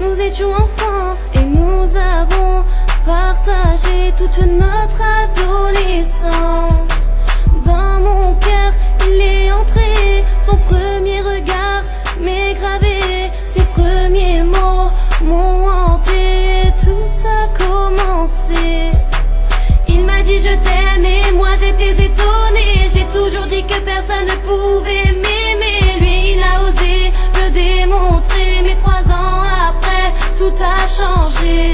nous étions enfants et nous avons partagé toute notre adolescence. Dans mon cœur, il est entré, son premier regard m'est gravé, ses premiers mots m'ont hanté et tout a commencé. Il m'a dit je t'aime et moi j'étais étonnée. J'ai toujours dit que personne ne pouvait m'aimer. Lui il a osé me démontrer, mais 3 ans après tout a changé.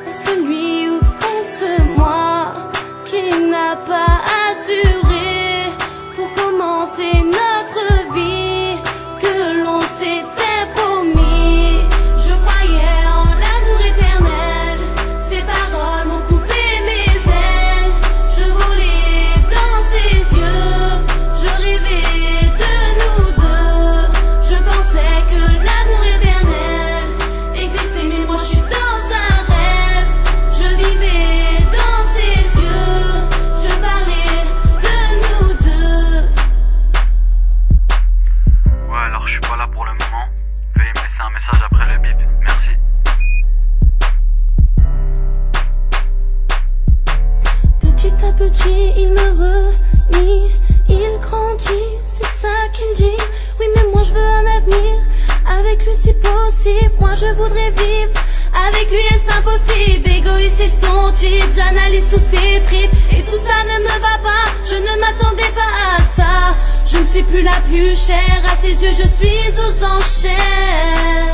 Est-ce lui ou est-ce moi qui n'a pas assuré pour commencer notre vie que l'on s'était promis? Je croyais en l'amour éternel, ses paroles m'ont coupé mes ailes. Je volais dans ses yeux, je rêvais de nous deux. Je pensais que l'amour éternel existait, mais moi je suis dans un rêve. Je vivais dans ses yeux, je parlais de nous deux. Ouais, alors je suis pas là pour le moment. Veuillez me laisser un message après le bip. Merci. Petit à petit, il me renie, il grandit, c'est ça qu'il dit. Oui, mais moi je veux un avenir, avec lui c'est possible. Moi je voudrais vivre, avec lui est-ce impossible. Égoïste et son type, j'analyse tous ses tripes et tout ça ne me va pas, je ne m'attendais pas à ça. Je ne suis plus la plus chère, à ses yeux je suis aux enchères.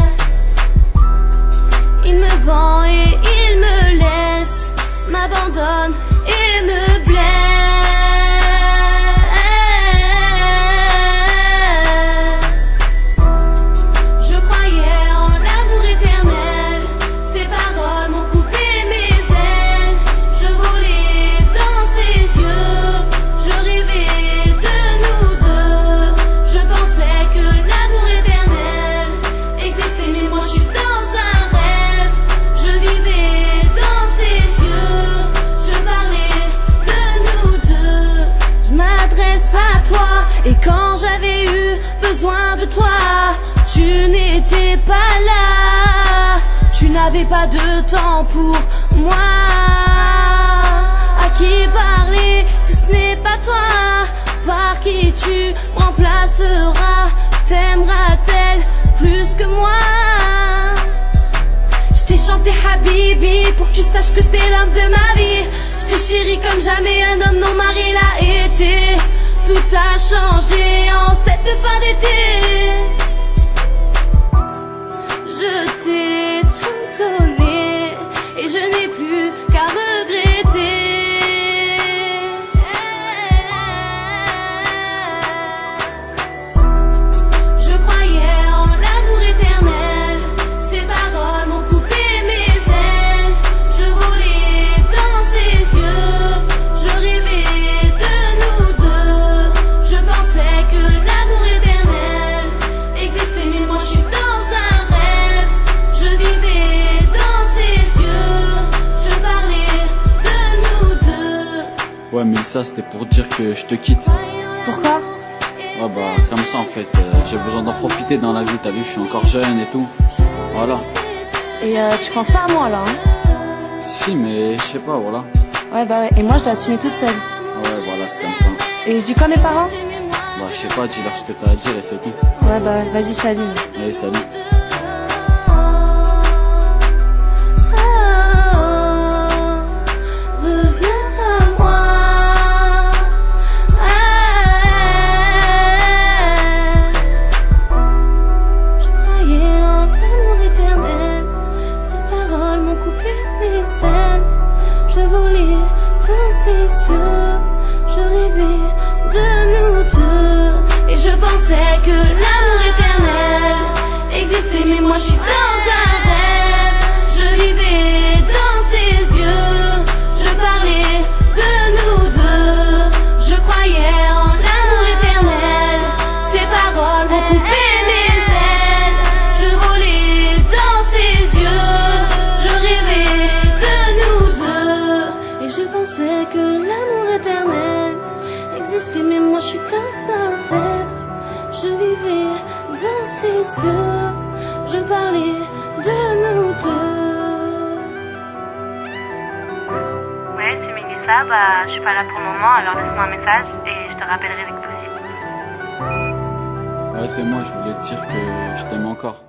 Il me vend et il me laisse, m'abandonne et me blesse. Je croyais en l'amour éternel, ses paroles m'ont coupé mes ailes. Je volais dans ses yeux, je rêvais de nous deux. Je pensais que l'amour éternel existait, mais moi je suis dans un rêve. Je vivais dans ses yeux, je parlais de nous deux. Je m'adresse à toi et quand j'avais eu besoin de toi, tu n'étais pas là. Tu n'avais pas de temps pour moi. À qui parler si ce n'est pas toi? Par qui tu remplaceras? T'aimeras-t-elle plus que moi? Je t'ai chanté Habibi pour que tu saches que t'es l'homme de ma vie. Je t'ai chéri comme jamais un homme non marié l'a été. Tout a changé en cette fin d'été. Je t'ai tout donné et je n'ai plus qu'à regretter. Je croyais en l'amour éternel, ses paroles m'ont coupé mes ailes. Je volais dans ses yeux, je rêvais de nous deux. Je pensais que l'amour éternel existait, mais moi je suis dans un rêve. Je vivais dans ses yeux, je parlais de nous deux. Ouais, Mélissa, c'était pour dire que je te quitte. Pourquoi? Ouais, bah, comme ça en fait, j'ai besoin d'en profiter dans la vie, t'as vu, je suis encore jeune et tout. Voilà. Et tu penses pas à moi là, hein? Si, mais je sais pas, voilà. Ouais, bah ouais. Et moi je dois assumer toute seule. Ouais, voilà, c'est comme ça. Et je dis quoi à mes parents? Bah, je sais pas, dis-leur ce que t'as à dire et c'est tout. Ouais, bah vas-y, salut. Allez, salut. Reviens à moi. Je croyais en l'amour éternel, ses paroles m'ont coupé mes ailes. Je volais dans ses yeux, je rêvais de nous deux. Et je pensais que l'amour éternel existait, mais moi je suis dans un rêve. Je vivais dans ses yeux, je parlais de nous deux. Je croyais en l'amour éternel, ses paroles m'ont coupé mes ailes. Je volais dans ses yeux, je rêvais de nous deux. Et je pensais que l'amour éternel existait, mais moi je suis dans un rêve. Je vivais dans ses yeux, je parlais de nous deux. Ouais, c'est Mélissa, je suis pas là pour le moment, alors laisse-moi un message et je te rappellerai dès que possible. Ouais, c'est moi, je voulais te dire que je t'aime encore.